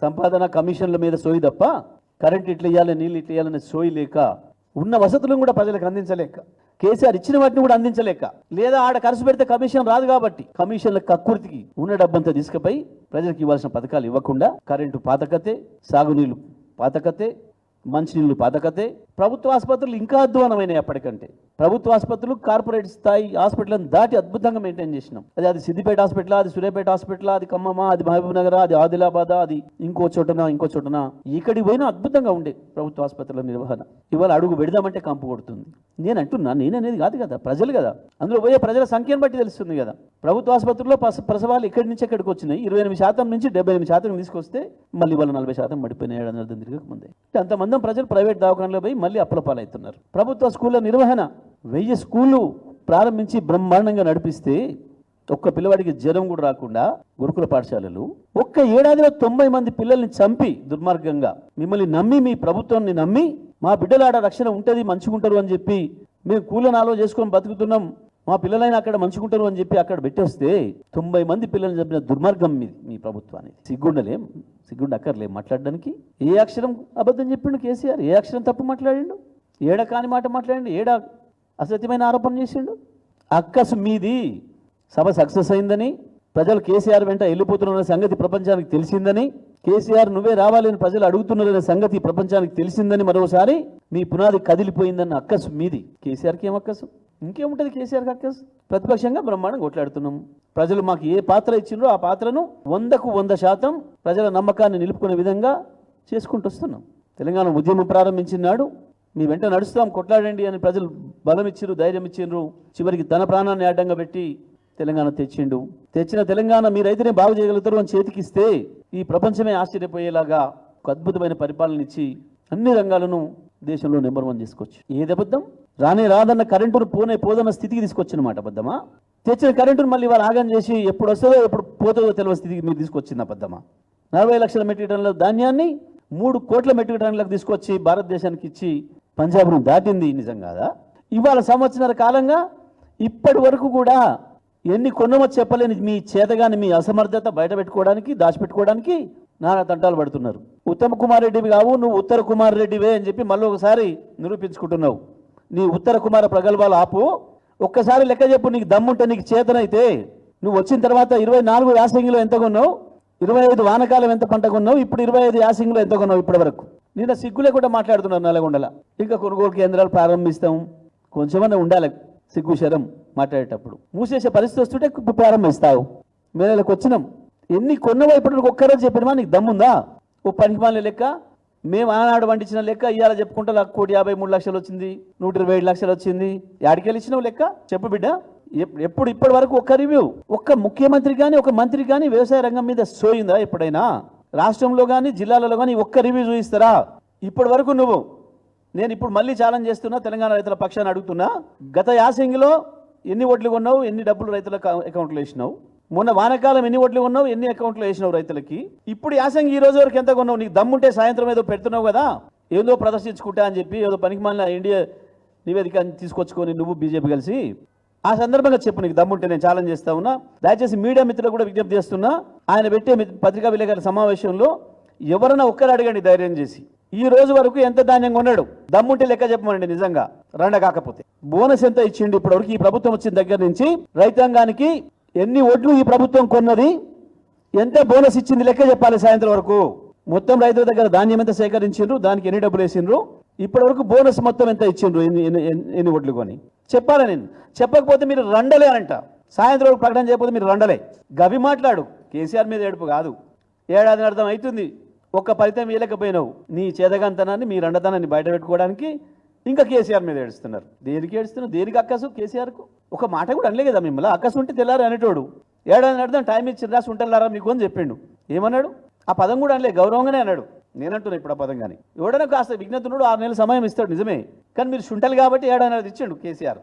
సంపాదన కమిషన్ల మీద సోయి తప్ప కరెంట్ ఇట్లా ఇవ్వాలి, నీళ్ళు ఇట్లా ఇవ్వాలనే సోయి లేక, ఉన్న వసతులను కూడా ప్రజలకు అందించలేక, కేసీఆర్ ఇచ్చిన వాటిని కూడా అందించలేక, లేదా ఆడ ఖర్చు పెడితే కమిషన్ రాదు కాబట్టి కమిషన్ల కక్కుర్తికి ఉన్న డబ్బంతా తీసుకుపోయి ప్రజలకు ఇవ్వాల్సిన పథకాలు ఇవ్వకుండా, కరెంటు పాతకతే, సాగునీళ్ళు పాతకతే, మంచినీళ్ళు పాతకతే, ప్రభుత్వ ఆసుపత్రులు ఇంకా అధ్వానమైనవి అప్పటికంటే. ప్రభుత్వ ఆసుపత్రులు కార్పొరేట్ స్థాయి హాస్పిటల్ని దాటి అద్భుతంగా మెయింటైన్ చేసినాం. అది సిద్దిపేట హాస్పిటల్, అది సూర్యాపేట హాస్పిటల్, అది ఖమ్మమా, అది మహబూబ్ నగర్, అది ఆదిలాబాద్, అది ఇంకో చోటన ఇక్కడికి పోయినా అద్భుతంగా ఉండే ప్రభుత్వ ఆసుపత్రుల నిర్వహణ. ఇవాళ అడుగు పెడదామంటే కంపు కొడుతుంది. నేను అంటున్నా, నేననేది కాదు కదా, ప్రజలు కదా, అందులో పోయే ప్రజల సంఖ్యను బట్టి తెలుస్తుంది కదా. ప్రభుత్వ ఆసుపత్రుల్లో ప్రసవాలు ఎక్కడి నుంచి ఎక్కడికి వచ్చినాయి, 28% నుంచి 78% తీసుకొస్తే మళ్ళీ వాళ్ళు 40% పడిపోయినాయి 7 నెలలు తిరగక ముందే. అంతమంది ప్రజలు ప్రైవేట్ దవాఖానలో పోయి మళ్ళీ అప్పుల పాలవుతున్నారు. ప్రభుత్వ స్కూళ్ళ నిర్వహణ 1000 స్కూళ్ళు ప్రారంభించి బ్రహ్మాండంగా నడిపిస్తే ఒక్క పిల్లవాడికి జ్వరం కూడా రాకుండా గురుకుల పాఠశాలలు ఒక్క ఏడాదిలో 90 మంది పిల్లల్ని చంపి దుర్మార్గంగా మిమ్మల్ని నమ్మి, మీ ప్రభుత్వాన్ని నమ్మి, మా బిడ్డలాడ రక్షణ ఉంటుంది మంచిగుంటారు అని చెప్పి మేము కూలనాలో చేసుకొని బతుకుతున్నాం, మా పిల్లలైనా అక్కడ మంచుకుంటారు అని చెప్పి అక్కడ పెట్టేస్తే 90 మంది పిల్లల్ని చంపిన దుర్మార్గం మీ ప్రభుత్వాన్ని. సిగ్గుండ అక్కర్లే మాట్లాడడానికి. ఏ అక్షరం అబద్ధం చెప్పిండు కేసీఆర్, ఏ అక్షరం తప్పు మాట్లాడిండు, ఏడ కాని మాట మాట్లాడిండు, ఏడ అసత్యమైన ఆరోపణ చేసిండు. అక్కసు మీది. సభ సక్సెస్ అయిందని, ప్రజలు కేసీఆర్ వెంట వెళ్ళిపోతున్న సంగతి ప్రపంచానికి తెలిసిందని, కేసీఆర్ నువ్వే రావాలని ప్రజలు అడుగుతున్నారనే సంగతి ప్రపంచానికి తెలిసిందని, మరోసారి మీ పునాది కదిలిపోయిందన్న అక్కసు మీది. కేసీఆర్కి ఏం అక్కసు? ఇంకేముంటుంది కేసీఆర్కి అక్కసు? ప్రతిపక్షంగా బ్రహ్మాండంగా కొట్లాడుతున్నాం. ప్రజలు మాకు ఏ పాత్ర ఇచ్చిండ్రో ఆ పాత్రను 100కు 100% ప్రజల నమ్మకాన్ని నిలుపుకునే విధంగా చేసుకుంటూ వస్తున్నాం. తెలంగాణ ఉద్యమం ప్రారంభించినాడు మీ వెంట నడుస్తాం, కొట్లాడండి అని ప్రజలు బలం ఇచ్చిర్రు, ధైర్యం ఇచ్చిండ్రు. చివరికి తన ప్రాణాన్ని అడ్డంగా పెట్టి తెలంగాణ తెచ్చిండు. తెచ్చిన తెలంగాణ మీరైతేనే బాగు చేయగలుగుతారు అని చేతికిస్తే ఈ ప్రపంచమే ఆశ్చర్యపోయేలాగా ఒక అద్భుతమైన పరిపాలన ఇచ్చి అన్ని రంగాలను దేశంలో నెంబర్ 1 తీసుకొచ్చి, ఏది అబద్ధం? రాదన్న కరెంటును పోదన్న స్థితికి తీసుకొచ్చినమాట అబద్ధమా? తెచ్చిన కరెంటును మళ్ళీ వాళ్ళు ఆగం చేసి ఎప్పుడు వస్తుందో ఎప్పుడు పోతుందో తెలియని స్థితికి మీరు తీసుకొచ్చింది అబద్ధమా? 40 లక్షల మెట్రిక్ టన్నుల ధాన్యాన్ని 3 కోట్ల మెట్రిక్ టన్నులకు తీసుకొచ్చి భారతదేశానికి ఇచ్చి పంజాబ్ను దాటింది నిజం కాదా? ఇవాళ సంవత్సరాల కాలంగా ఇప్పటి వరకు కూడా ఎన్ని కొన్నమో చెప్పలేని మీ చేతగాని మీ అసమర్థత బయట పెట్టుకోవడానికి, దాచిపెట్టుకోవడానికి నానా తంటాలు పడుతున్నారు. ఉత్తమ కుమార్ రెడ్డివి కావు, నువ్వు ఉత్తర కుమార్ రెడ్డివే అని చెప్పి మళ్ళీ ఒకసారి నిరూపించుకుంటున్నావు. నీ ఉత్తర కుమార ప్రగల్భాలు ఆపు. ఒక్కసారి లెక్క చెప్పు, నీకు దమ్ముంటే, నీకు చేతనైతే. నువ్వు వచ్చిన తర్వాత 24 యాసంగిలో ఎంత కొన్నావు, 25 వానకాలం ఎంత పంట కొన్నావు, ఇప్పుడు 25 యాసంగిలో ఎంత కొన్నావు ఇప్పటి వరకు? నిన్న సిగ్గు లేకుండా మాట్లాడుతున్నారు నల్గొండల. ఇంకా కొనుగోలు కేంద్రాలు ప్రారంభిస్తాం, కొంచెమన్నా ఉండాలి సిగ్గు శరం మాట్లాడేటప్పుడు. మూసేసే పరిస్థితి వస్తుంటే ప్రారంభిస్తావు. మే నెలకు వచ్చినాం, ఎన్ని కొన్నవో ఇప్పటివరకు ఒక్కరోజు చెప్పినమా? నీకు దమ్ముందా? ఓ పనికిమాలిన లెక్క, మేము ఆనాడు వండించిన లెక్క ఇవాళ చెప్పుకుంటే 1,53,00,000 వచ్చింది, 127 లక్షలు వచ్చింది. యాడికెళ్ళి ఇచ్చినావు లెక్క చెప్పు బిడ్డ. ఇప్పటి వరకు ఒక్క రివ్యూ, ఒక్క ముఖ్యమంత్రి కానీ ఒక మంత్రి కానీ వ్యవసాయ రంగం మీద సోయిందా ఎప్పుడైనా? రాష్ట్రంలో కానీ జిల్లాలలో కానీ ఒక్క రివ్యూ చూపిస్తారా ఇప్పటి వరకు? నేను ఇప్పుడు మళ్ళీ ఛాలెంజ్ చేస్తున్నా, తెలంగాణ రైతుల పక్షాన్ని అడుగుతున్నా, గత యాసంగిలో ఎన్ని ఓట్లు కొన్నావు, ఎన్ని డబ్బులు రైతుల అకౌంట్లో వేసినావు? మొన్న వానకాలం ఎన్ని ఓట్లు కొన్నావు, ఎన్ని అకౌంట్లో వేసినావు రైతులకి? ఇప్పుడు యాసంగి ఈ రోజు వరకు ఎంత కొన్నావు? నీకు దమ్ముంటే సాయంత్రం ఏదో పెడుతున్నావు కదా, ఏదో ప్రదర్శించుకుంటా అని చెప్పి ఏదో పనికిమాలిన ఇండియా నివేదిక తీసుకొచ్చుకొని నువ్వు బీజేపీ కలిసి, ఆ సందర్భంగా చెప్పు నీకు దమ్ముంటే. నేను ఛాలెంజ్ చేస్తా ఉన్నా. దయచేసి మీడియా మిత్రులకు కూడా విజ్ఞప్తి చేస్తున్నా, ఆయన పెట్టే పత్రికా విలేకరుల సమావేశంలో ఎవరైనా ఒక్కరు అడగండి ధైర్యం చేసి, ఈ రోజు వరకు ఎంత ధాన్యం కొన్నాడు, దమ్ముంటే లెక్క చెప్పమండి. నిజంగా రండ కాకపోతే బోనస్ ఎంత ఇచ్చిండు ఇప్పటివరకు? ఈ ప్రభుత్వం వచ్చిన దగ్గర నుంచి రైతాంగానికి ఎన్ని ఓట్లు ఈ ప్రభుత్వం కొన్నది, ఎంత బోనస్ ఇచ్చింది లెక్క చెప్పాలి సాయంత్రం వరకు. మొత్తం రైతుల దగ్గర ధాన్యం ఎంత సేకరించిండ్రు, దానికి ఎన్ని డబ్బులు వేసిండ్రు, ఇప్పటి వరకు బోనస్ మొత్తం ఎంత ఇచ్చిండ్రు, ఎన్ని ఓట్లు కొని చెప్పాలి. నేను చెప్పకపోతే మీరు రండలే అంట. సాయంత్రం వరకు ప్రకటన చేయకపోతే మీరు రండలే. గవి మాట్లాడు. కేసీఆర్ మీద ఏడుపు కాదు. ఏడాది అర్థం అవుతుంది, ఒక్క ఫలితం వేయలేకపోయినావు. నీ చేదగంతనాన్ని, మీ రండతనాన్ని బయట పెట్టుకోవడానికి ఇంకా కేసీఆర్ మీద ఏడుస్తున్నారు. దేనికి ఏడుస్తున్నారు? దేనికి అక్కసు కేసీఆర్కు? ఒక మాట కూడా అనలే కదా మిమ్మల్ని. అక్కసు ఉంటే తెల్లారు అనేటోడు. ఏడాది అర్థం టైం ఇచ్చి రాసి ఉంటారా మీకు అని చెప్పిండు. ఏమన్నాడు? ఆ పదం కూడా అనలే, గౌరవంగానే అన్నాడు. నేనంటున్నా ఇప్పుడు ఆ పదం. కానీ ఎవడైనా కాస్త విజ్ఞతనుడు 6 నెలల సమయం ఇస్తాడు నిజమే, కానీ మీరు శుంటలు కాబట్టి 7 నెలలు ఇచ్చిండు కేసీఆర్.